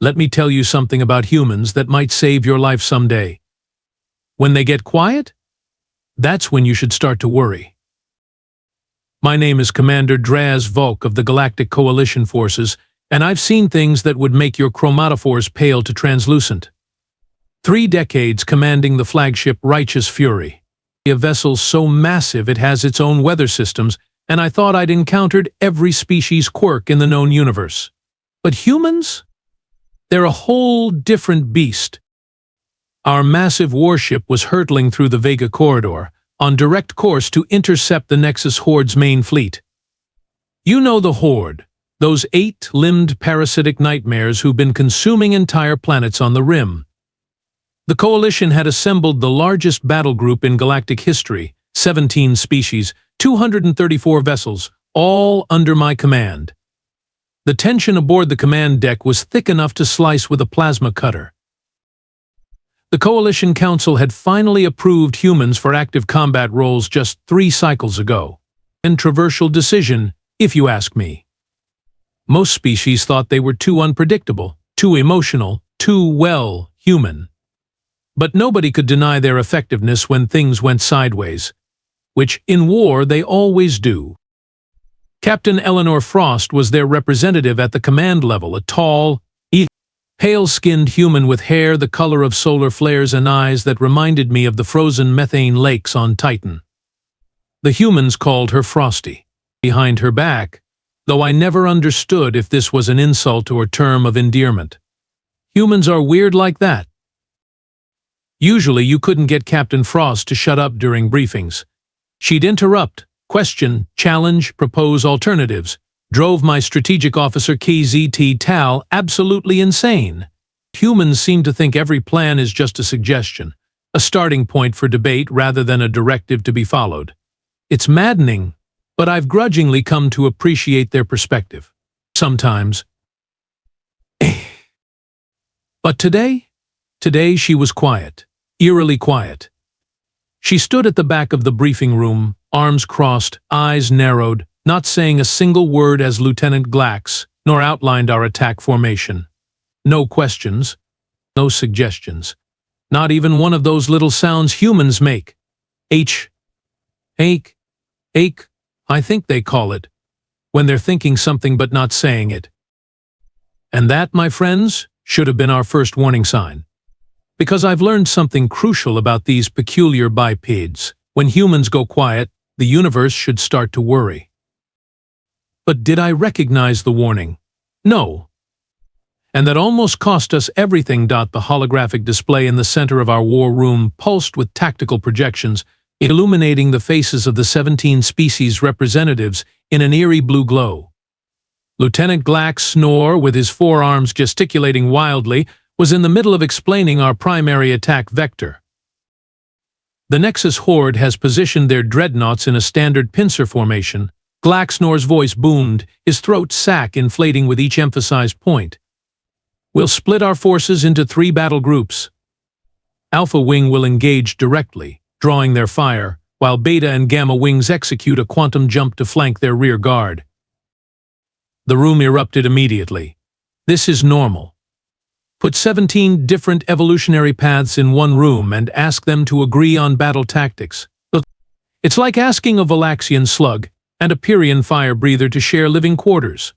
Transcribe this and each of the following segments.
Let me tell you something about humans that might save your life someday. When they get quiet, that's when you should start to worry. My name is Commander Draz'Vok of the Galactic Coalition Forces, and I've seen things that would make your chromatophores pale to translucent. 3 decades commanding the flagship Righteous Fury, a vessel so massive it has its own weather systems, and I thought I'd encountered every species quirk in the known universe. But humans? They're a whole different beast. Our massive warship was hurtling through the Vega corridor, on direct course to intercept the Nexus Horde's main fleet. You know the Horde, those 8-limbed parasitic nightmares who've been consuming entire planets on the rim. The Coalition had assembled the largest battle group in galactic history, 17 species, 234 vessels, all under my command. The tension aboard the command deck was thick enough to slice with a plasma cutter. The Coalition Council had finally approved humans for active combat roles just 3 cycles ago. An controversial decision, if you ask me. Most species thought they were too unpredictable, too emotional, too, well, human. But nobody could deny their effectiveness when things went sideways, which, in war, they always do. Captain Eleanor Frost was their representative at the command level, a tall, pale-skinned human with hair the color of solar flares and eyes that reminded me of the frozen methane lakes on Titan. The humans called her Frosty. Behind her back, though I never understood if this was an insult or a term of endearment. Humans are weird like that. Usually you couldn't get Captain Frost to shut up during briefings. She'd interrupt, question, challenge, propose alternatives. Drove my strategic officer KZT Tal absolutely insane. Humans seem to think every plan is just a suggestion, a starting point for debate rather than a directive to be followed. It's maddening, but I've grudgingly come to appreciate their perspective. Sometimes. But today she was quiet, eerily quiet. She stood at the back of the briefing room, arms crossed, eyes narrowed, not saying a single word as Lieutenant Glax, nor outlined our attack formation. No questions, no suggestions. Not even one of those little sounds humans make. Ache, I think they call it, when they're thinking something but not saying it. And that, my friends, should have been our first warning sign. Because I've learned something crucial about these peculiar bipeds. When humans go quiet, the universe should start to worry. But did I recognize the warning? No. And that almost cost us everything. The holographic display in the center of our war room pulsed with tactical projections, illuminating the faces of the 17 species representatives in an eerie blue glow. Lieutenant Glax Snore, with his forearms gesticulating wildly, was in the middle of explaining our primary attack vector. The Nexus Horde has positioned their dreadnoughts in a standard pincer formation. Glaxnor's voice boomed, his throat sack inflating with each emphasized point. We'll split our forces into 3 battle groups. Alpha Wing will engage directly, drawing their fire, while Beta and Gamma Wings execute a quantum jump to flank their rear guard. The room erupted immediately. This is normal. Put 17 different evolutionary paths in one room and ask them to agree on battle tactics. It's like asking a Valaxian slug and a Pyrian fire breather to share living quarters.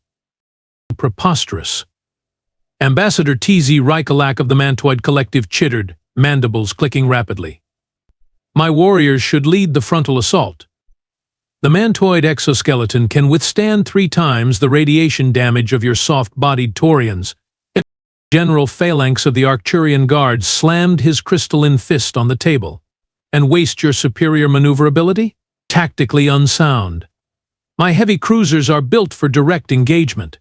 Preposterous. Ambassador TZ Reikalak of the Mantoid Collective chittered, mandibles clicking rapidly. My warriors should lead the frontal assault. The Mantoid exoskeleton can withstand 3 times the radiation damage of your soft-bodied Taurians. General Phalanx of the Arcturian Guard slammed his crystalline fist on the table. And waste your superior maneuverability? Tactically unsound. My heavy cruisers are built for direct engagement.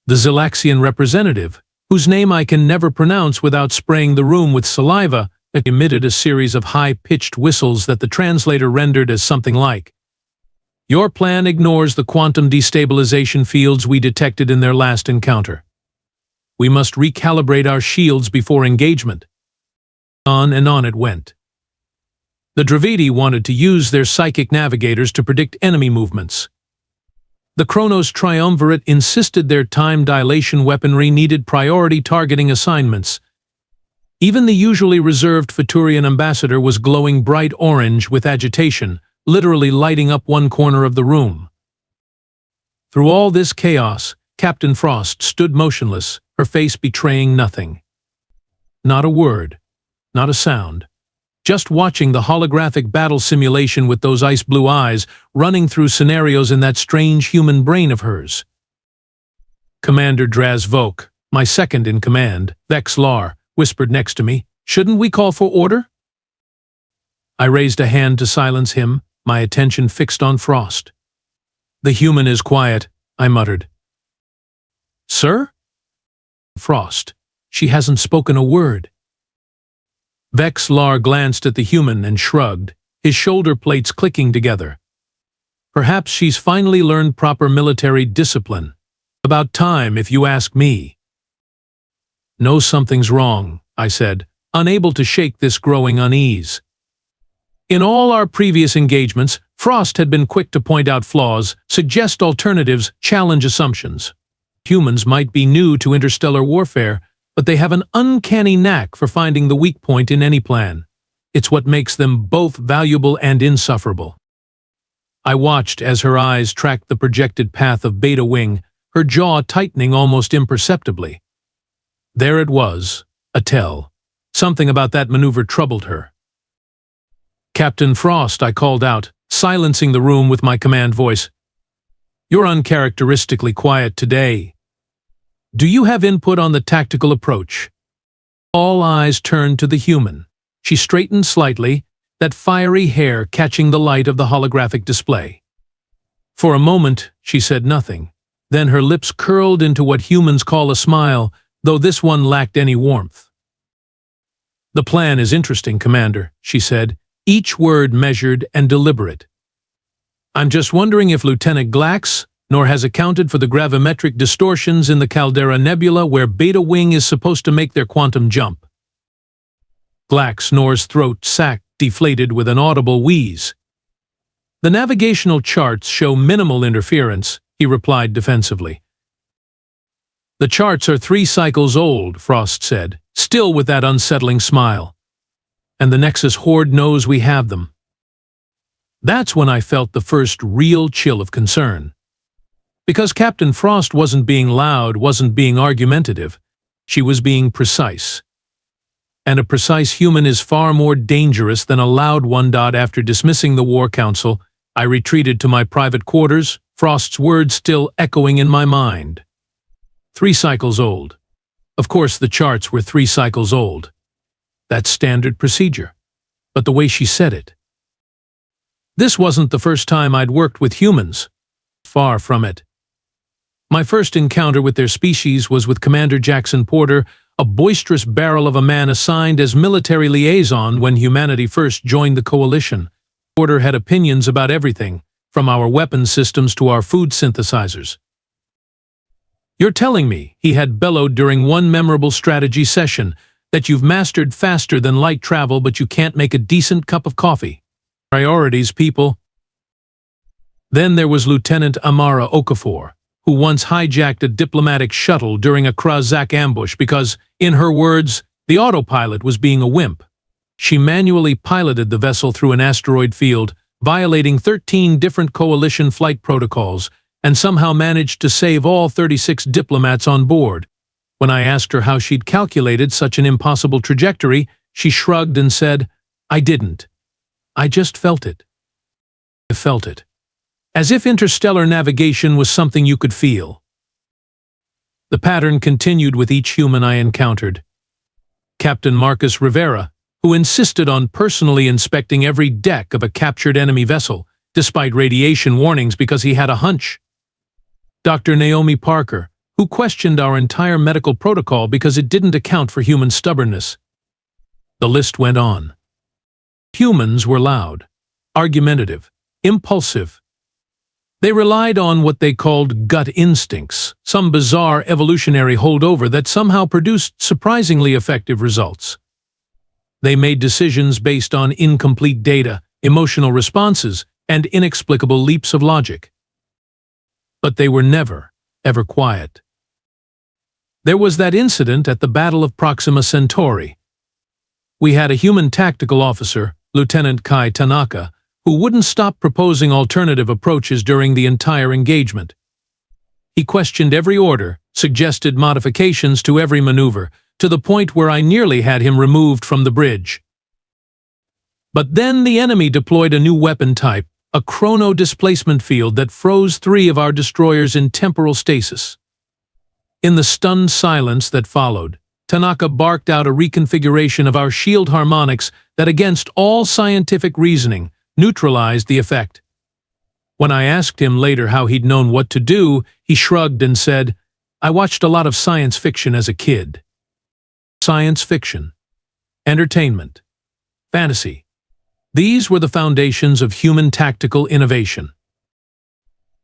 The Zelaxian representative, whose name I can never pronounce without spraying the room with saliva, emitted a series of high-pitched whistles that the translator rendered as something like, "Your plan ignores the quantum destabilization fields we detected in their last encounter. We must recalibrate our shields before engagement." On and on it went. The Dravidi wanted to use their psychic navigators to predict enemy movements. The Chronos Triumvirate insisted their time dilation weaponry needed priority targeting assignments. Even the usually reserved Futurian ambassador was glowing bright orange with agitation, literally lighting up one corner of the room. Through all this chaos, Captain Frost stood motionless, her face betraying nothing. Not a word, not a sound. Just watching the holographic battle simulation with those ice-blue eyes running through scenarios in that strange human brain of hers. Commander Draz'Vok, my second in command, Vex Lar, whispered next to me, "Shouldn't we call for order?" I raised a hand to silence him, my attention fixed on Frost. "The human is quiet," I muttered. "Sir?" "Frost. She hasn't spoken a word." Vex Lar glanced at the human and shrugged, his shoulder plates clicking together. "Perhaps she's finally learned proper military discipline. About time, if you ask me." "No, something's wrong," I said, unable to shake this growing unease. In all our previous engagements, Frost had been quick to point out flaws, suggest alternatives, challenge assumptions. Humans might be new to interstellar warfare, but they have an uncanny knack for finding the weak point in any plan. It's what makes them both valuable and insufferable. I watched as her eyes tracked the projected path of Beta Wing, her jaw tightening almost imperceptibly. There it was, a tell. Something about that maneuver troubled her. "Captain Frost," I called out, silencing the room with my command voice. "You're uncharacteristically quiet today. Do you have input on the tactical approach?" All eyes turned to the human. She straightened slightly, that fiery hair catching the light of the holographic display. For a moment, she said nothing. Then her lips curled into what humans call a smile, though this one lacked any warmth. "The plan is interesting, Commander," she said, each word measured and deliberate. "I'm just wondering if Lieutenant Glax nor has accounted for the gravimetric distortions in the Caldera Nebula where Beta Wing is supposed to make their quantum jump." Glax Nor's throat sacked, deflated with an audible wheeze. "The navigational charts show minimal interference," he replied defensively. "The charts are 3 cycles old," Frost said, still with that unsettling smile. "And the Nexus Horde knows we have them." That's when I felt the first real chill of concern. Because Captain Frost wasn't being loud, wasn't being argumentative. She was being precise. And a precise human is far more dangerous than a loud one. After dismissing the War Council, I retreated to my private quarters, Frost's words still echoing in my mind. 3 cycles old. Of course the charts were 3 cycles old. That's standard procedure. But the way she said it. This wasn't the first time I'd worked with humans. Far from it. My first encounter with their species was with Commander Jackson Porter, a boisterous barrel of a man assigned as military liaison when humanity first joined the coalition. Porter had opinions about everything, from our weapon systems to our food synthesizers. "You're telling me," he had bellowed during one memorable strategy session, "that you've mastered faster than light travel but you can't make a decent cup of coffee. Priorities, people." Then there was Lieutenant Amara Okafor, who once hijacked a diplomatic shuttle during a Kra'Zak ambush because, in her words, the autopilot was being a wimp. She manually piloted the vessel through an asteroid field, violating 13 different coalition flight protocols, and somehow managed to save all 36 diplomats on board. When I asked her how she'd calculated such an impossible trajectory, she shrugged and said, "I didn't. I just felt it. I felt it. As if interstellar navigation was something you could feel." The pattern continued with each human I encountered. Captain Marcus Rivera, who insisted on personally inspecting every deck of a captured enemy vessel, despite radiation warnings because he had a hunch. Dr. Naomi Parker, who questioned our entire medical protocol because it didn't account for human stubbornness. The list went on. Humans were loud, argumentative, impulsive. They relied on what they called gut instincts, some bizarre evolutionary holdover that somehow produced surprisingly effective results. They made decisions based on incomplete data, emotional responses, and inexplicable leaps of logic. but they were never, ever quiet. There was that incident at the Battle of Proxima Centauri. We had a human tactical officer, Lieutenant Kai Tanaka, who wouldn't stop proposing alternative approaches during the entire engagement. He questioned every order, suggested modifications to every maneuver, to the point where I nearly had him removed from the bridge. But then the enemy deployed a new weapon type, a chrono-displacement field that froze 3 of our destroyers in temporal stasis. In the stunned silence that followed, Tanaka barked out a reconfiguration of our shield harmonics that, against all scientific reasoning, neutralized the effect. When I asked him later how he'd known what to do, he shrugged and said, "I watched a lot of science fiction as a kid." Science fiction, entertainment, fantasy. These were the foundations of human tactical innovation.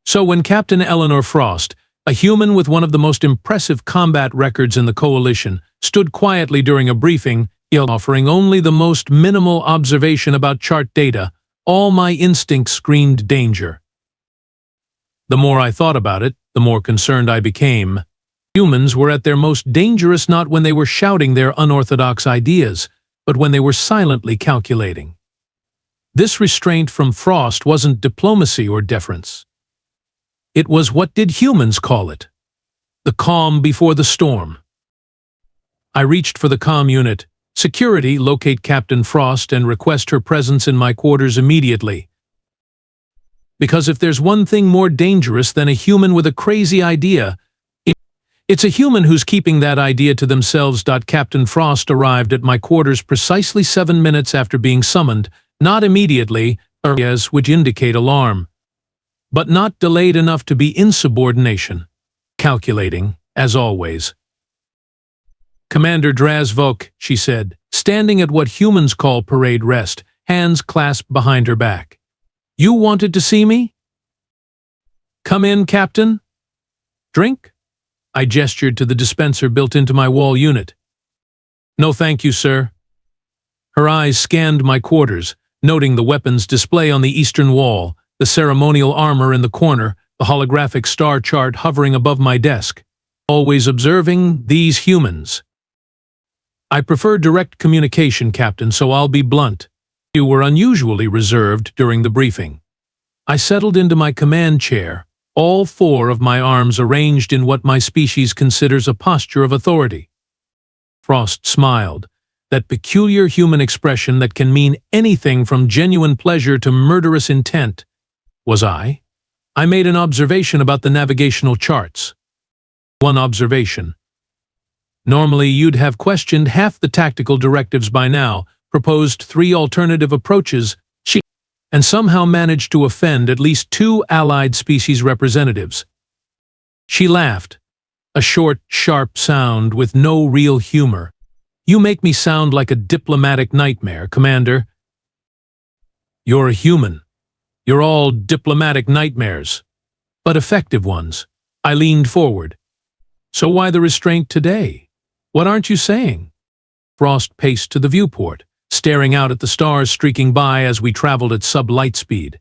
So when Captain Eleanor Frost, a human with one of the most impressive combat records in the Coalition, stood quietly during a briefing, offering only the most minimal observation about chart data, all my instincts screamed danger. The more I thought about it, the more concerned I became. Humans were at their most dangerous not when they were shouting their unorthodox ideas, but when they were silently calculating. This restraint from Frost wasn't diplomacy or deference. It was, what did humans call it? The calm before the storm. I reached for the comm unit. "Security, locate Captain Frost and request her presence in my quarters immediately." Because if there's one thing more dangerous than a human with a crazy idea, it's a human who's keeping that idea to themselves. Captain Frost arrived at my quarters precisely 7 minutes after being summoned, not immediately, which indicate alarm, but not delayed enough to be insubordination. Calculating, as always. "Commander Draz'Vok," she said, standing at what humans call parade rest, hands clasped behind her back. "You wanted to see me?" "Come in, Captain." "Drink?" I gestured to the dispenser built into my wall unit. "No thank you, sir." Her eyes scanned my quarters, noting the weapons display on the eastern wall, the ceremonial armor in the corner, the holographic star chart hovering above my desk. Always observing these humans. "I prefer direct communication, Captain, so I'll be blunt. You were unusually reserved during the briefing." I settled into my command chair, all 4 of my arms arranged in what my species considers a posture of authority. Frost smiled, that peculiar human expression that can mean anything from genuine pleasure to murderous intent. Was I? I made an observation about the navigational charts. One observation. Normally you'd have questioned half the tactical directives by now, proposed 3 alternative approaches, and somehow managed to offend at least 2 allied species representatives. She laughed, a short, sharp sound with no real humor. "You make me sound like a diplomatic nightmare, Commander." "You're a human. You're all diplomatic nightmares, but effective ones." I leaned forward. "So why the restraint today? What aren't you saying?" Frost paced to the viewport, staring out at the stars streaking by as we traveled at sub-light speed.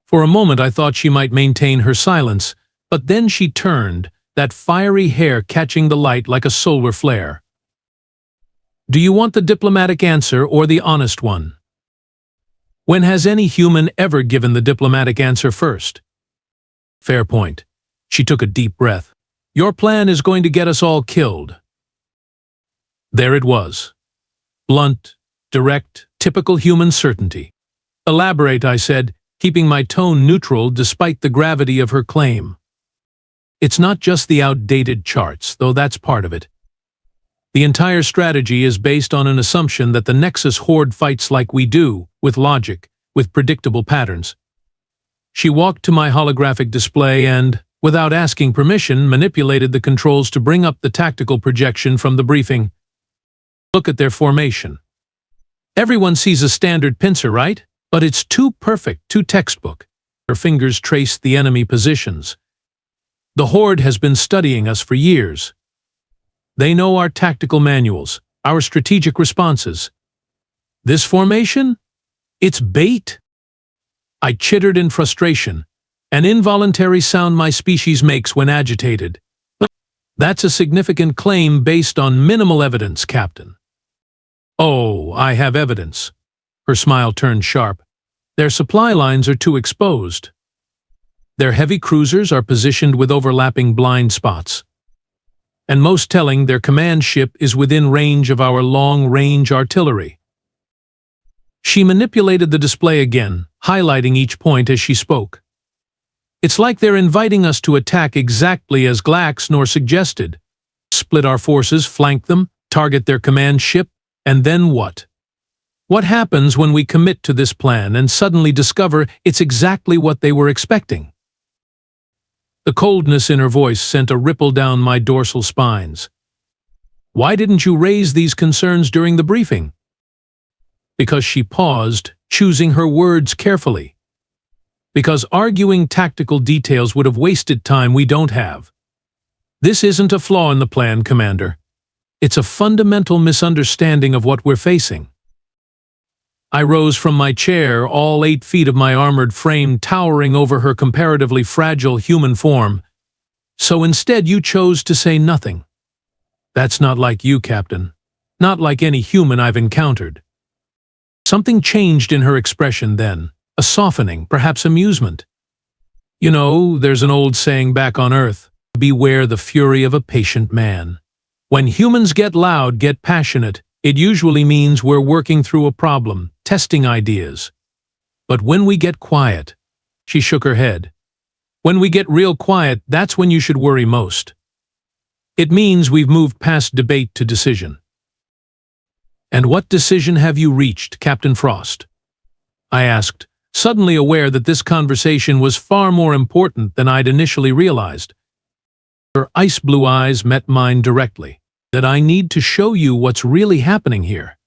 For a moment I thought she might maintain her silence, but then she turned, that fiery hair catching the light like a solar flare. "Do you want the diplomatic answer or the honest one? When has any human ever given the diplomatic answer first?" "Fair point." She took a deep breath. "Your plan is going to get us all killed." There it was. Blunt, direct, typical human certainty. "Elaborate," I said, keeping my tone neutral despite the gravity of her claim. "It's not just the outdated charts, though that's part of it. The entire strategy is based on an assumption that the Nexus Horde fights like we do, with logic, with predictable patterns." She walked to my holographic display and, without asking permission, manipulated the controls to bring up the tactical projection from the briefing. "Look at their formation. Everyone sees a standard pincer, right? But it's too perfect, too textbook." Her fingers traced the enemy positions. "The Horde has been studying us for years. They know our tactical manuals, our strategic responses. This formation? It's bait." I chittered in frustration. An involuntary sound my species makes when agitated. That's a significant claim based on minimal evidence, Captain. Oh, I have evidence. Her smile turned sharp. Their supply lines are too exposed. Their heavy cruisers are positioned with overlapping blind spots. And most telling, their command ship is within range of our long-range artillery. She manipulated the display again, highlighting each point as she spoke. It's like they're inviting us to attack exactly as Galactic suggested. Split our forces, flank them, target their command ship, and then what? What happens when we commit to this plan and suddenly discover it's exactly what they were expecting? The coldness in her voice sent a ripple down my dorsal spines. Why didn't you raise these concerns during the briefing? Because she paused, choosing her words carefully. Because arguing tactical details would have wasted time we don't have. This isn't a flaw in the plan, Commander. It's a fundamental misunderstanding of what we're facing. I rose from my chair, all 8 feet of my armored frame towering over her comparatively fragile human form. So instead you chose to say nothing. That's not like you, Captain. Not like any human I've encountered. Something changed in her expression then. A softening, perhaps amusement. You know, there's an old saying back on Earth, beware the fury of a patient man. When humans get loud, get passionate, it usually means we're working through a problem, testing ideas. But when we get quiet, she shook her head. When we get real quiet, that's when you should worry most. It means we've moved past debate to decision. And what decision have you reached, Captain Frost? I asked, suddenly aware that this conversation was far more important than I'd initially realized. Her ice-blue eyes met mine directly. That I need to show you what's really happening here.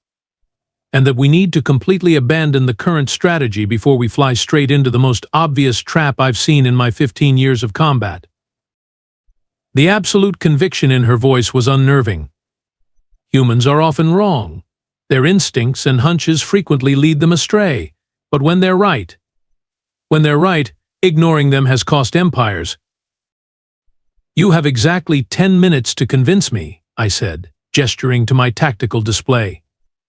And that we need to completely abandon the current strategy before we fly straight into the most obvious trap I've seen in my 15 years of combat. The absolute conviction in her voice was unnerving. Humans are often wrong. Their instincts and hunches frequently lead them astray. But when they're right, ignoring them has cost empires. You have exactly 10 minutes to convince me, I said, gesturing to my tactical display.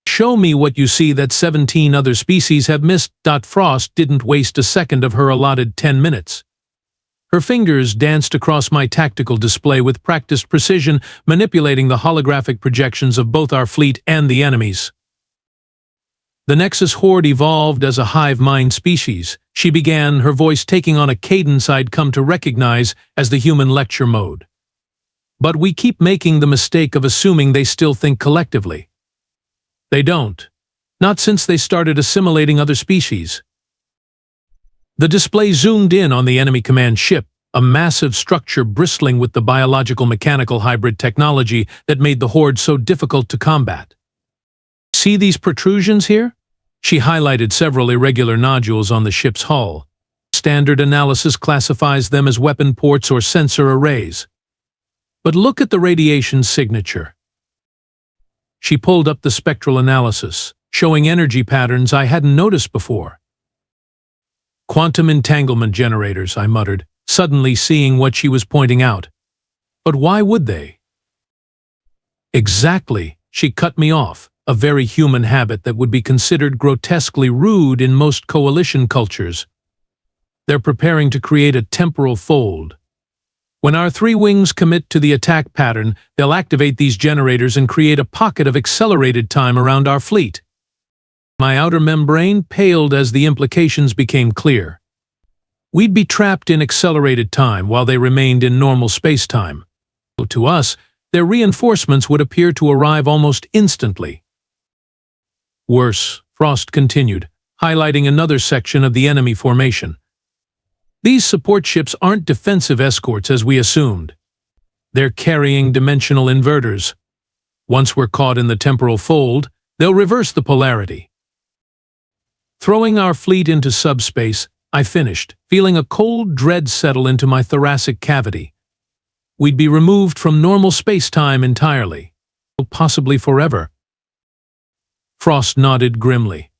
Show me what you see that 17 other species have missed. Frost didn't waste a second of her allotted 10 minutes. Her fingers danced across my tactical display with practiced precision, manipulating the holographic projections of both our fleet and the enemy's. The Nexus Horde evolved as a hive mind species, she began, her voice taking on a cadence I'd come to recognize as the human lecture mode. But we keep making the mistake of assuming they still think collectively. They don't. Not since they started assimilating other species. The display zoomed in on the enemy command ship, a massive structure bristling with the biological-mechanical hybrid technology that made the Horde so difficult to combat. See these protrusions here? She highlighted several irregular nodules on the ship's hull. Standard analysis classifies them as weapon ports or sensor arrays. But look at the radiation signature. She pulled up the spectral analysis, showing energy patterns I hadn't noticed before. Quantum entanglement generators, I muttered, suddenly seeing what she was pointing out. But why would they? Exactly, she cut me off. A very human habit that would be considered grotesquely rude in most coalition cultures. They're preparing to create a temporal fold. When our 3 wings commit to the attack pattern, they'll activate these generators and create a pocket of accelerated time around our fleet. My outer membrane paled as the implications became clear. We'd be trapped in accelerated time while they remained in normal space-time. To us, their reinforcements would appear to arrive almost instantly. Worse, Frost continued, highlighting another section of the enemy formation. These support ships aren't defensive escorts as we assumed. They're carrying dimensional inverters. Once we're caught in the temporal fold, they'll reverse the polarity. Throwing our fleet into subspace, I finished, feeling a cold dread settle into my thoracic cavity. We'd be removed from normal space-time entirely, possibly forever. Frost nodded grimly.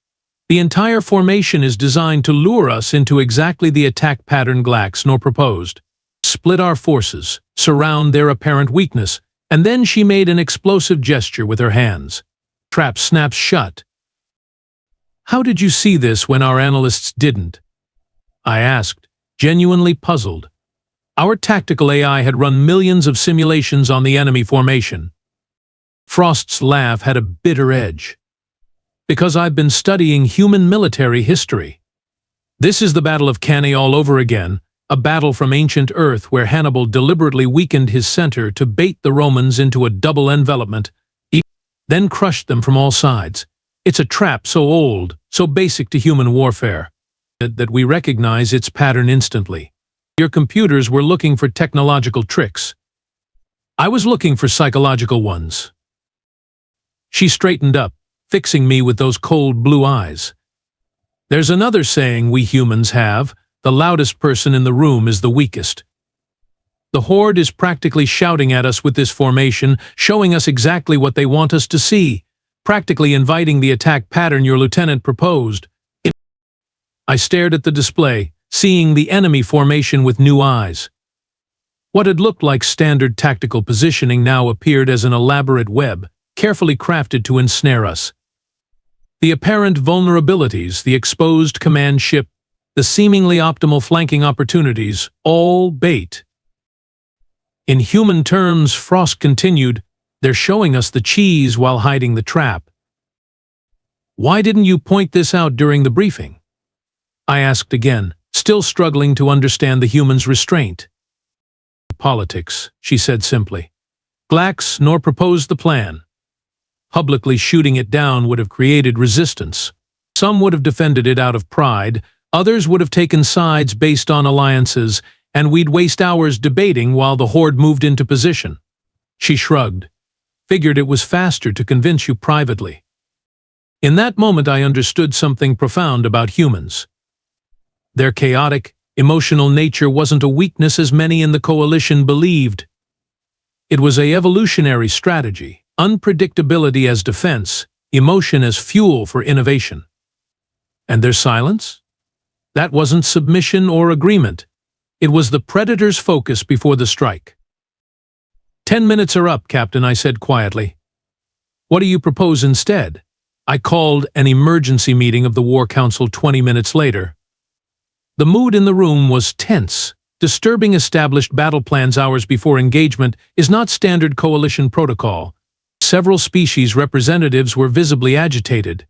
The entire formation is designed to lure us into exactly the attack pattern Galactic proposed. Split our forces, surround their apparent weakness, and then she made an explosive gesture with her hands. Trap snaps shut. How did you see this when our analysts didn't? I asked, genuinely puzzled. Our tactical AI had run millions of simulations on the enemy formation. Frost's laugh had a bitter edge. Because I've been studying human military history. This is the Battle of Cannae all over again, a battle from ancient Earth where Hannibal deliberately weakened his center to bait the Romans into a double envelopment, then crushed them from all sides. It's a trap so old, so basic to human warfare, that we recognize its pattern instantly. Your computers were looking for technological tricks. I was looking for psychological ones. She straightened up, fixing me with those cold blue eyes. There's another saying we humans have, the loudest person in the room is the weakest. The Horde is practically shouting at us with this formation, showing us exactly what they want us to see, practically inviting the attack pattern your lieutenant proposed. I stared at the display, seeing the enemy formation with new eyes. What had looked like standard tactical positioning now appeared as an elaborate web, carefully crafted to ensnare us. The apparent vulnerabilities, the exposed command ship, the seemingly optimal flanking opportunities, all bait. In human terms, Frost continued, they're showing us the cheese while hiding the trap. Why didn't you point this out during the briefing? I asked again, still struggling to understand the human's restraint. Politics, she said simply. Galactic nor proposed the plan. Publicly shooting it down would have created resistance. Some would have defended it out of pride, others would have taken sides based on alliances, and we'd waste hours debating while the Horde moved into position. She shrugged. Figured it was faster to convince you privately. In that moment I understood something profound about humans. Their chaotic, emotional nature wasn't a weakness as many in the coalition believed. It was an evolutionary strategy, unpredictability as defense, emotion as fuel for innovation. And their silence? That wasn't submission or agreement. It was the predator's focus before the strike. 10 minutes are up, Captain, I said quietly. What do you propose instead? I called an emergency meeting of the War Council 20 minutes later. The mood in the room was tense. Disturbing established battle plans hours before engagement is not standard coalition protocol. Several species representatives were visibly agitated.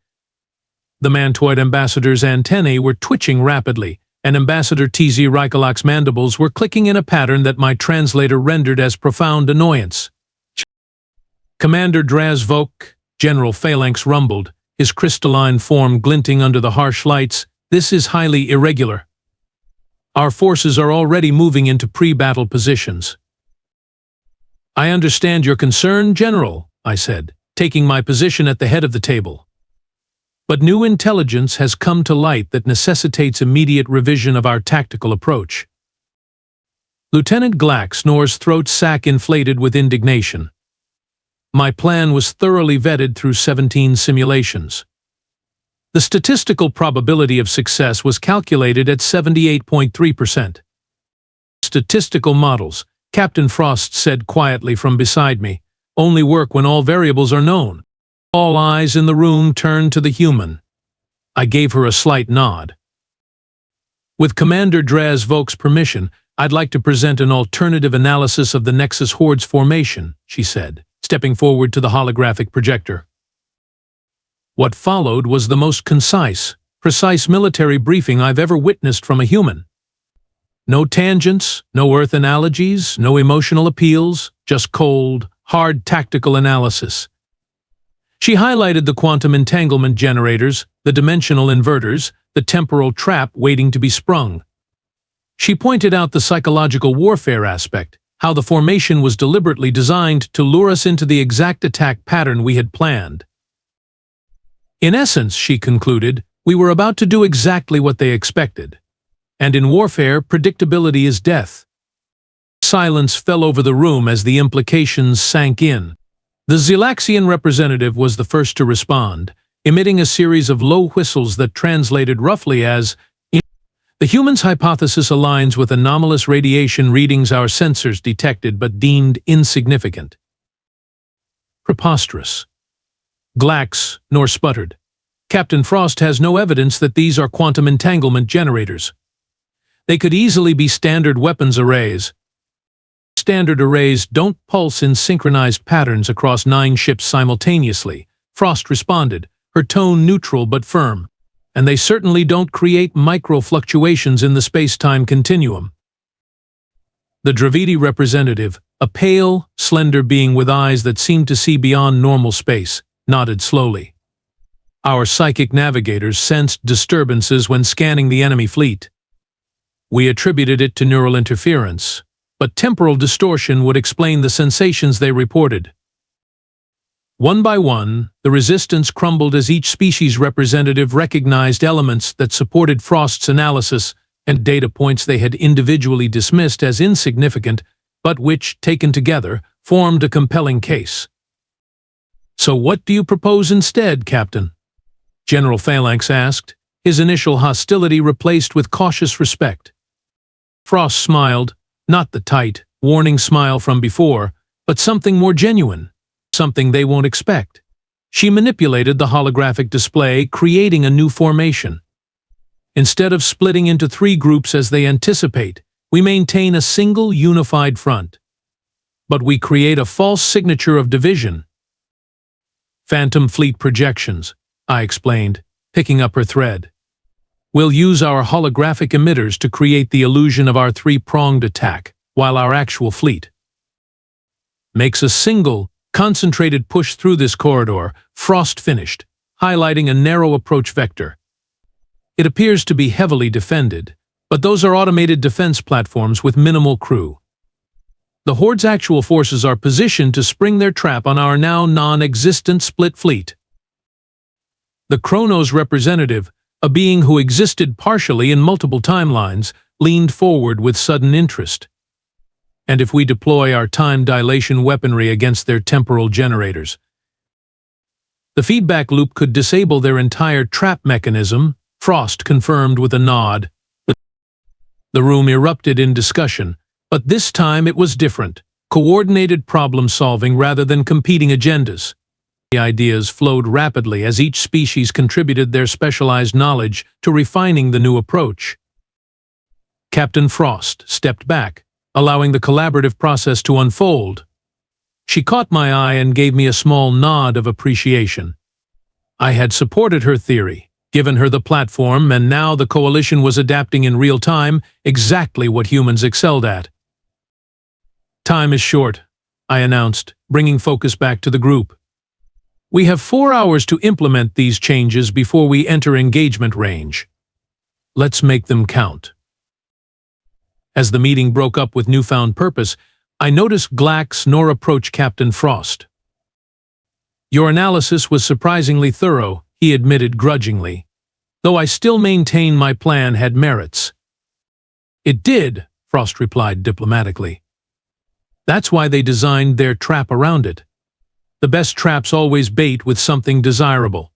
The Mantoid ambassador's antennae were twitching rapidly, and Ambassador T.Z. Reikalak's mandibles were clicking in a pattern that my translator rendered as profound annoyance. Commander Draz'Vok, General Phalanx rumbled, his crystalline form glinting under the harsh lights, this is highly irregular. Our forces are already moving into pre-battle positions. I understand your concern, General, I said, taking my position at the head of the table. But new intelligence has come to light that necessitates immediate revision of our tactical approach. Lieutenant Galactic's throat sac inflated with indignation. My plan was thoroughly vetted through 17 simulations. The statistical probability of success was calculated at 78.3%. Statistical models, Captain Frost said quietly from beside me, only work when all variables are known. All eyes in the room turned to the human. I gave her a slight nod. With Commander Draz'Vok's permission, I'd like to present an alternative analysis of the Nexus Horde's formation, she said, stepping forward to the holographic projector. What followed was the most concise, precise military briefing I've ever witnessed from a human. No tangents, no Earth analogies, no emotional appeals, just cold, hard tactical analysis. She highlighted the quantum entanglement generators, the dimensional inverters, the temporal trap waiting to be sprung. She pointed out the psychological warfare aspect, how the formation was deliberately designed to lure us into the exact attack pattern we had planned. In essence, she concluded, we were about to do exactly what they expected. And in warfare, predictability is death. Silence fell over the room as the implications sank in. The Xylaxian representative was the first to respond, emitting a series of low whistles that translated roughly as, "The human's hypothesis aligns with anomalous radiation readings our sensors detected but deemed insignificant." Preposterous. Glax nor sputtered. Captain Frost has no evidence that these are quantum entanglement generators. They could easily be standard weapons arrays. Standard arrays don't pulse in synchronized patterns across 9 ships simultaneously, Frost responded, her tone neutral but firm. And they certainly don't create micro-fluctuations in the space-time continuum. The Draz'Vok representative, a pale, slender being with eyes that seemed to see beyond normal space, nodded slowly. Our psychic navigators sensed disturbances when scanning the enemy fleet. We attributed it to neural interference, but temporal distortion would explain the sensations they reported. One by one, the resistance crumbled as each species representative recognized elements that supported Frost's analysis and data points they had individually dismissed as insignificant, but which, taken together, formed a compelling case. "So what do you propose instead, Captain?" General Phalanx asked, his initial hostility replaced with cautious respect. Frost smiled, not the tight, warning smile from before, but something more genuine. Something they won't expect. She manipulated the holographic display, creating a new formation. Instead of splitting into 3 groups as they anticipate, we maintain a single unified front. But we create a false signature of division. "Phantom fleet projections," I explained, picking up her thread. "We'll use our holographic emitters to create the illusion of our 3-pronged attack, while our actual fleet makes a single, concentrated push through this corridor," Frost finished, highlighting a narrow approach vector. "It appears to be heavily defended, but those are automated defense platforms with minimal crew. The Horde's actual forces are positioned to spring their trap on our now non-existent split fleet." The Chronos representative, a being who existed partially in multiple timelines, leaned forward with sudden interest. "And if we deploy our time dilation weaponry against their temporal generators? The feedback loop could disable their entire trap mechanism," Frost confirmed with a nod. The room erupted in discussion, but this time it was different, coordinated problem-solving rather than competing agendas. The ideas flowed rapidly as each species contributed their specialized knowledge to refining the new approach. Captain Frost stepped back, allowing the collaborative process to unfold. She caught my eye and gave me a small nod of appreciation. I had supported her theory, given her the platform, and now the coalition was adapting in real time exactly what humans excelled at. "Time is short," I announced, bringing focus back to the group. "We have 4 hours to implement these changes before we enter engagement range. Let's make them count." As the meeting broke up with newfound purpose, I noticed Glax nor approach Captain Frost. "Your analysis was surprisingly thorough," he admitted grudgingly, "though I still maintain my plan had merits." "It did," Frost replied diplomatically. "That's why they designed their trap around it. The best traps always bait with something desirable."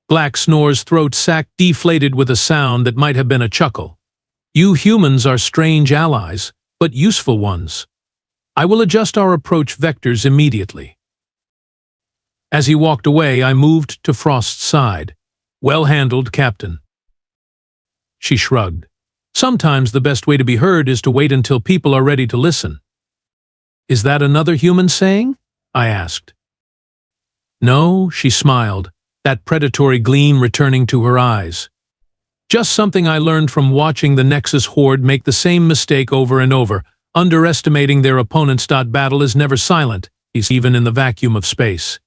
Glax Snore's throat sac deflated with a sound that might have been a chuckle. "You humans are strange allies, but useful ones. I will adjust our approach vectors immediately." As he walked away, I moved to Frost's side. "Well handled, Captain." She shrugged. "Sometimes the best way to be heard is to wait until people are ready to listen." "Is that another human saying?" I asked. "No," she smiled, that predatory gleam returning to her eyes. "Just something I learned from watching the Nexus Horde make the same mistake over and over, underestimating their opponents. Battle is never silent, even in the vacuum of space.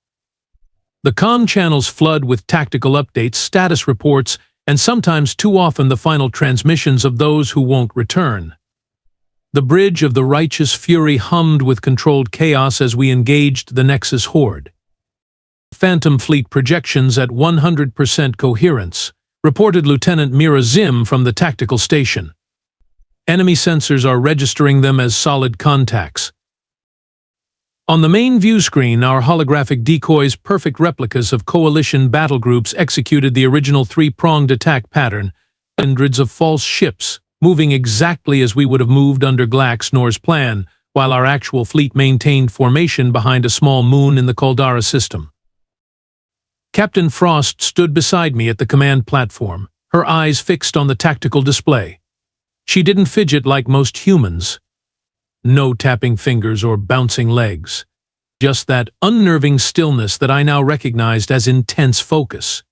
The comm channels flood with tactical updates, status reports, and sometimes too often the final transmissions of those who won't return. The bridge of the righteous fury hummed with controlled chaos as we engaged the Nexus Horde. Phantom fleet projections at 100% coherence, reported Lieutenant Mira Zim from the tactical station. Enemy sensors are registering them as solid contacts. On the main view screen, our holographic decoys, perfect replicas of coalition battle groups, executed the original three-pronged attack pattern, hundreds of false ships, moving exactly as we would have moved under Galactic's plan, while our actual fleet maintained formation behind a small moon in the Caldara system. Captain Frost stood beside me at the command platform, her eyes fixed on the tactical display. She didn't fidget like most humans. No tapping fingers or bouncing legs. Just that unnerving stillness that I now recognized as intense focus.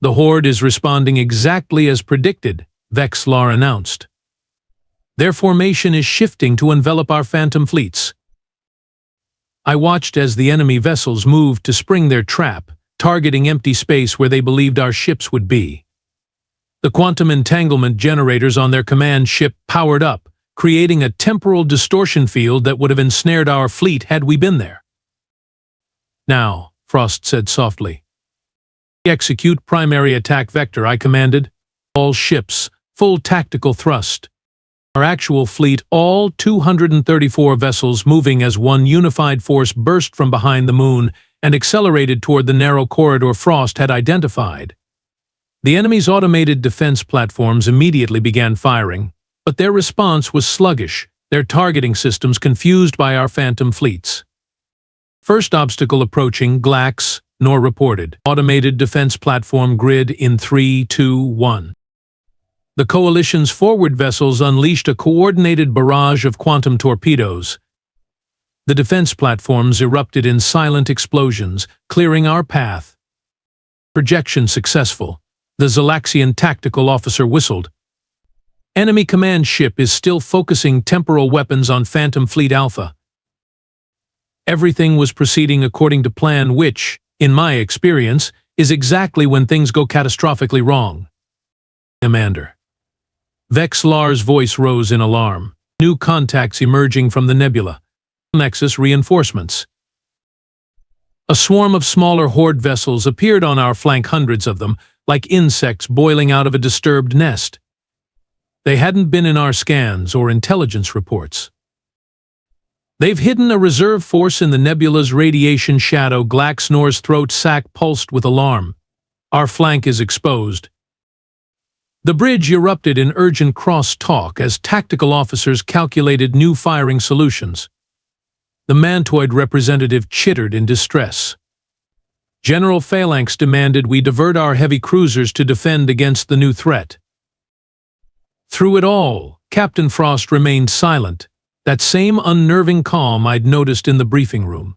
The Horde is responding exactly as predicted, Vexlar announced. Their formation is shifting to envelop our phantom fleets. I watched as the enemy vessels moved to spring their trap, targeting empty space where they believed our ships would be. The quantum entanglement generators on their command ship powered up, creating a temporal distortion field that would have ensnared our fleet had we been there. "Now," Frost said softly. "Execute primary attack vector," I commanded. "All ships, full tactical thrust." Our actual fleet, all 234 vessels moving as one unified force, burst from behind the moon and accelerated toward the narrow corridor Frost had identified. The enemy's automated defense platforms immediately began firing, but their response was sluggish, their targeting systems confused by our phantom fleets. First obstacle approaching, Glax, nor reported. Automated defense platform grid in 3, 2, 1. The Coalition's forward vessels unleashed a coordinated barrage of quantum torpedoes. The defense platforms erupted in silent explosions, clearing our path. Projection successful. The Zalaxian tactical officer whistled. Enemy command ship is still focusing temporal weapons on Phantom Fleet Alpha. Everything was proceeding according to plan, which, in my experience, is exactly when things go catastrophically wrong. Commander. Vexlar's voice rose in alarm. New contacts emerging from the nebula. Nexus reinforcements. A swarm of smaller Horde vessels appeared on our flank, hundreds of them, like insects boiling out of a disturbed nest. They hadn't been in our scans or intelligence reports. "They've hidden a reserve force in the nebula's radiation shadow." Glaxnor's throat sac pulsed with alarm. "Our flank is exposed." The bridge erupted in urgent cross-talk as tactical officers calculated new firing solutions. The Mantoid representative chittered in distress. General Phalanx demanded we divert our heavy cruisers to defend against the new threat. Through it all, Captain Frost remained silent, that same unnerving calm I'd noticed in the briefing room.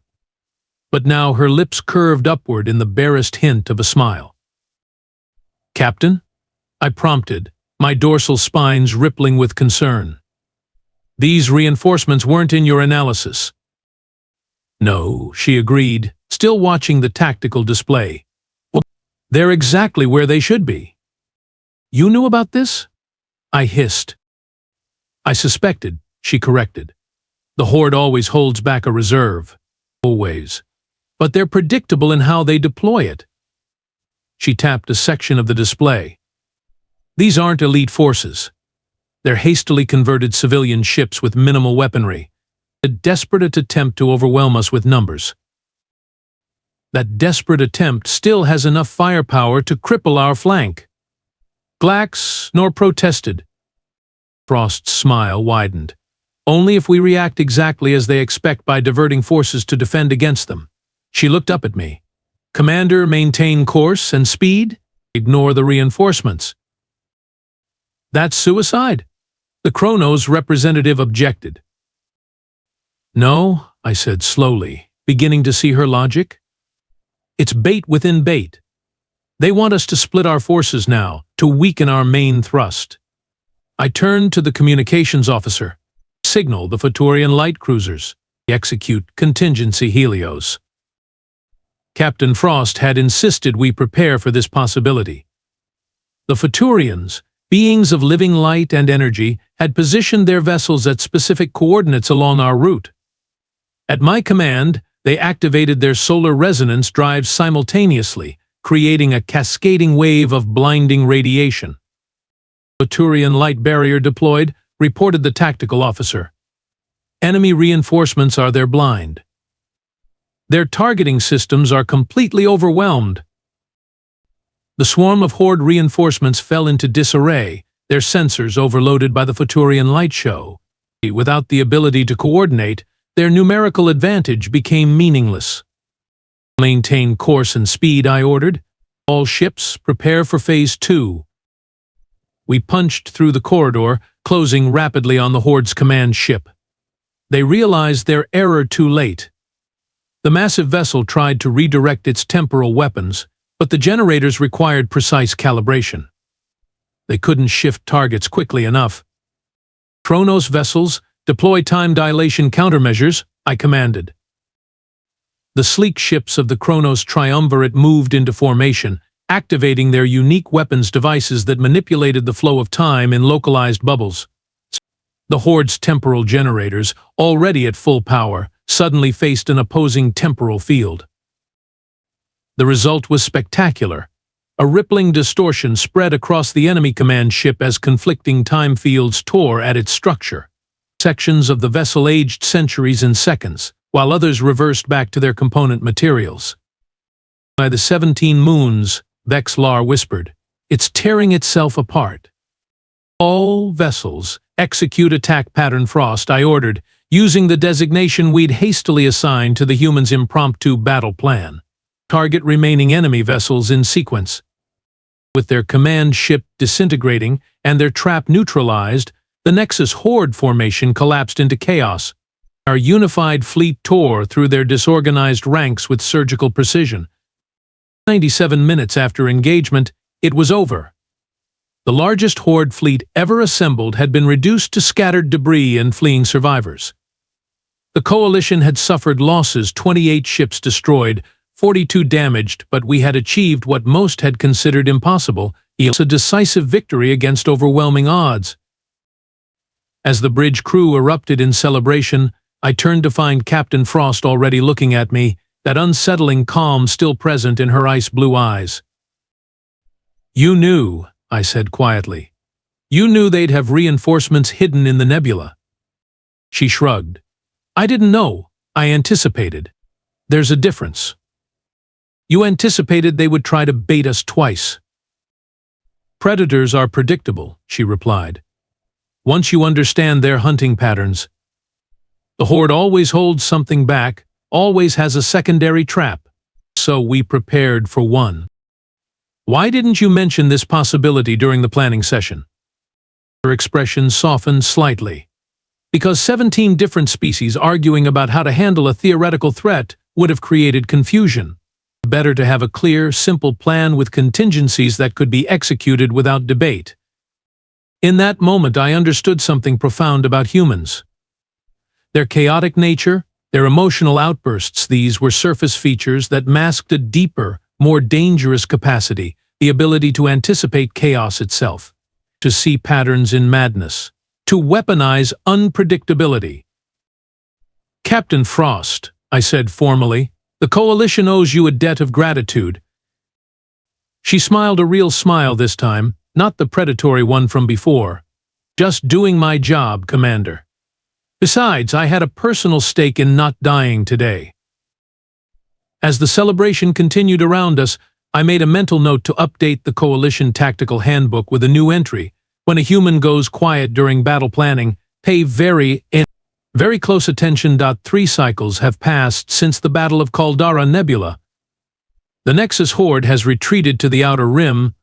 But now her lips curved upward in the barest hint of a smile. "Captain?" I prompted, my dorsal spines rippling with concern. "These reinforcements weren't in your analysis." "No," she agreed, still watching the tactical display. "Well, they're exactly where they should be." "You knew about this?" I hissed. "I suspected," she corrected. "The Horde always holds back a reserve. Always. But they're predictable in how they deploy it." She tapped a section of the display. "These aren't elite forces. They're hastily converted civilian ships with minimal weaponry. A desperate attempt to overwhelm us with numbers. That desperate attempt still has enough firepower to cripple our flank." Glaxnor protested. Frost's smile widened. "Only if we react exactly as they expect by diverting forces to defend against them." She looked up at me. "Commander, maintain course and speed? Ignore the reinforcements." "That's suicide?" The Chronos representative objected. "No," I said slowly, beginning to see her logic. "It's bait within bait. They want us to split our forces now, to weaken our main thrust." I turned to the communications officer. "Signal the Futurian light cruisers. Execute contingency Helios." Captain Frost had insisted we prepare for this possibility. The Futurians, beings of living light and energy, had positioned their vessels at specific coordinates along our route. At my command, they activated their solar resonance drives simultaneously, creating a cascading wave of blinding radiation. "Futurian light barrier deployed," reported the tactical officer. Enemy reinforcements are their blind. Their targeting systems are completely overwhelmed. The swarm of Horde reinforcements fell into disarray, their sensors overloaded by the Futurian light show. Without the ability to coordinate, their numerical advantage became meaningless. Maintain course and speed, I ordered. All ships, prepare for Phase 2. We punched through the corridor, closing rapidly on the Horde's command ship. They realized their error too late. The massive vessel tried to redirect its temporal weapons, but the generators required precise calibration. They couldn't shift targets quickly enough. Chronos vessels, deploy time dilation countermeasures, I commanded. The sleek ships of the Chronos triumvirate moved into formation, activating their unique weapons devices that manipulated the flow of time in localized bubbles. The Horde's temporal generators, already at full power, suddenly faced an opposing temporal field. The result was spectacular. A rippling distortion spread across the enemy command ship as conflicting time fields tore at its structure. Sections of the vessel aged centuries in seconds, while others reversed back to their component materials. By the 17 moons, Vexlar whispered, it's tearing itself apart. All vessels, execute attack pattern Frost, I ordered, using the designation we'd hastily assigned to the humans' impromptu battle plan. Target remaining enemy vessels in sequence. With their command ship disintegrating and their trap neutralized, the Nexus Horde formation collapsed into chaos. Our unified fleet tore through their disorganized ranks with surgical precision. 97 minutes after engagement, it was over. The largest Horde fleet ever assembled had been reduced to scattered debris and fleeing survivors. The Coalition had suffered losses, 28 ships destroyed, 42 damaged, but we had achieved what most had considered impossible, a decisive victory against overwhelming odds. As the bridge crew erupted in celebration, I turned to find Captain Frost already looking at me, that unsettling calm still present in her ice-blue eyes. You knew, I said quietly. You knew they'd have reinforcements hidden in the nebula. She shrugged. I didn't know. I anticipated. There's a difference. You anticipated they would try to bait us twice. Predators are predictable, she replied. Once you understand their hunting patterns, the Horde always holds something back, always has a secondary trap. So we prepared for one. Why didn't you mention this possibility during the planning session? Her expression softened slightly. Because 17 different species arguing about how to handle a theoretical threat would have created confusion. Better to have a clear, simple plan with contingencies that could be executed without debate. In that moment, I understood something profound about humans. Their chaotic nature, their emotional outbursts, these were surface features that masked a deeper, more dangerous capacity, the ability to anticipate chaos itself, to see patterns in madness, to weaponize unpredictability. Captain Frost, I said formally, the Coalition owes you a debt of gratitude. She smiled, a real smile this time, not the predatory one from before. Just doing my job, Commander. Besides, I had a personal stake in not dying today. As the celebration continued around us, I made a mental note to update the Coalition Tactical Handbook with a new entry. When a human goes quiet during battle planning, pay very close attention. 3 cycles have passed since the Battle of Caldara Nebula. The Nexus Horde has retreated to the Outer Rim,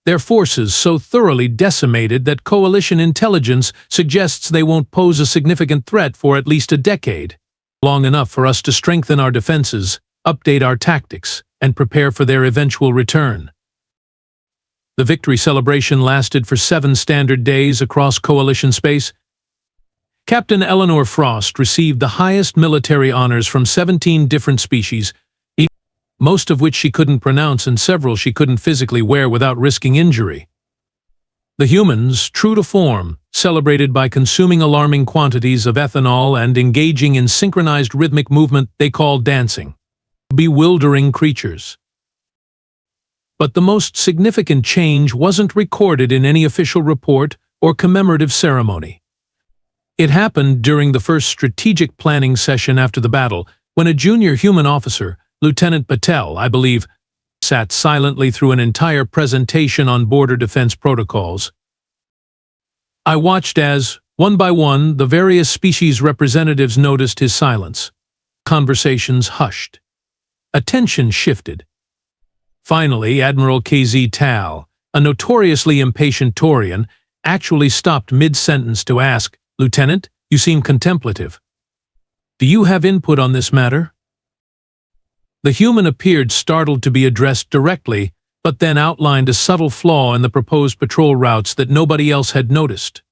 their forces so thoroughly decimated that Coalition intelligence suggests they won't pose a significant threat for at least a decade. Long enough for us to strengthen our defenses, update our tactics, and prepare for their eventual return. The victory celebration lasted for 7 standard days across Coalition space. Captain Eleanor Frost received the highest military honors from 17 different species, most of which she couldn't pronounce and several she couldn't physically wear without risking injury. The humans, true to form, celebrated by consuming alarming quantities of ethanol and engaging in synchronized rhythmic movement they called dancing. Bewildering creatures. But the most significant change wasn't recorded in any official report or commemorative ceremony. It happened during the first strategic planning session after the battle, when a junior human officer, Lieutenant Patel, I believe, sat silently through an entire presentation on border defense protocols. I watched as, one by one, the various species representatives noticed his silence. Conversations hushed. Attention shifted. Finally, Admiral KZ Tal, a notoriously impatient Taurian, actually stopped mid-sentence to ask, "Lieutenant, you seem contemplative. Do you have input on this matter?" The human appeared startled to be addressed directly, but then outlined a subtle flaw in the proposed patrol routes that nobody else had noticed.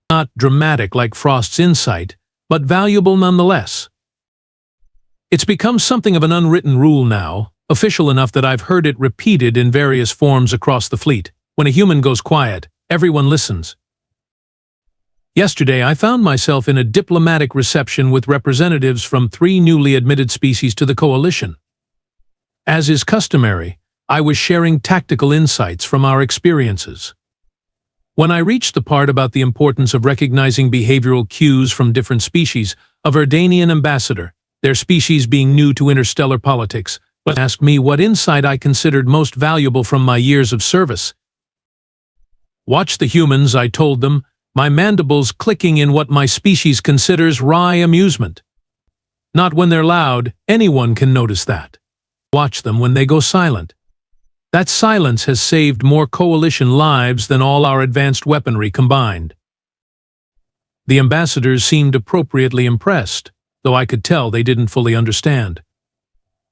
Not dramatic like Frost's insight, but valuable nonetheless. It's become something of an unwritten rule now, official enough that I've heard it repeated in various forms across the fleet. When a human goes quiet, everyone listens. Yesterday, I found myself in a diplomatic reception with representatives from 3 newly admitted species to the Coalition. As is customary, I was sharing tactical insights from our experiences. When I reached the part about the importance of recognizing behavioral cues from different species, a Verdanian ambassador, their species being new to interstellar politics, asked me what insight I considered most valuable from my years of service. "Watch the humans," I told them, my mandibles clicking in what my species considers wry amusement. "Not when they're loud, anyone can notice that. Watch them when they go silent. That silence has saved more Coalition lives than all our advanced weaponry combined." The ambassadors seemed appropriately impressed, though I could tell they didn't fully understand.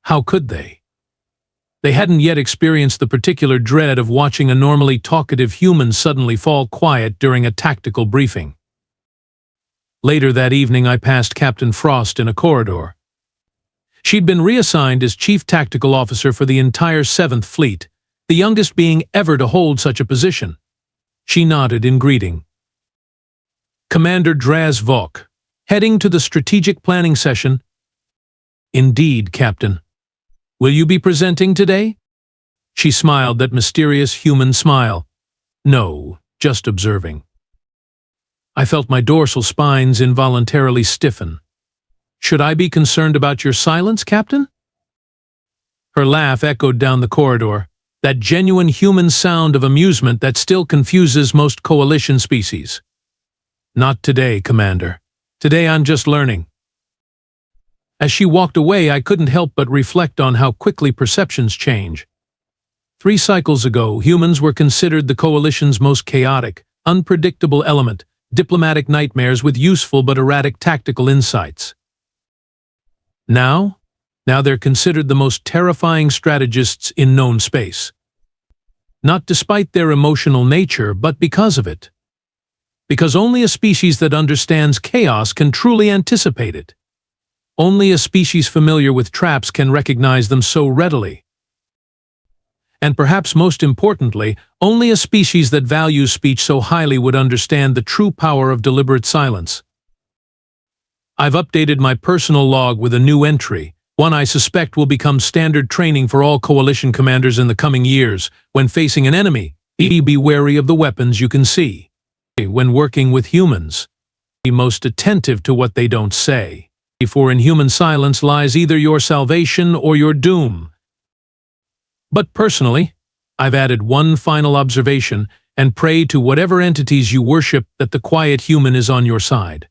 How could they? They hadn't yet experienced the particular dread of watching a normally talkative human suddenly fall quiet during a tactical briefing. Later that evening, I passed Captain Frost in a corridor. She'd been reassigned as Chief Tactical Officer for the entire 7th Fleet, the youngest being ever to hold such a position. She nodded in greeting. "Commander Draz'Vok, heading to the strategic planning session?" "Indeed, Captain. Will you be presenting today?" She smiled that mysterious human smile. "No, just observing." I felt my dorsal spines involuntarily stiffen. "Should I be concerned about your silence, Captain?" Her laugh echoed down the corridor, that genuine human sound of amusement that still confuses most Coalition species. "Not today, Commander. Today I'm just learning." As she walked away, I couldn't help but reflect on how quickly perceptions change. 3 cycles ago, humans were considered the Coalition's most chaotic, unpredictable element, diplomatic nightmares with useful but erratic tactical insights. Now they're considered the most terrifying strategists in known space. Not despite their emotional nature, but because of it. Because only a species that understands chaos can truly anticipate it. Only a species familiar with traps can recognize them so readily. And perhaps most importantly, only a species that values speech so highly would understand the true power of deliberate silence. I've updated my personal log with a new entry, one I suspect will become standard training for all Coalition commanders in the coming years. When facing an enemy, be wary of the weapons you can see. When working with humans, be most attentive to what they don't say. For in human silence lies either your salvation or your doom. But personally, I've added one final observation and pray to whatever entities you worship that the quiet human is on your side.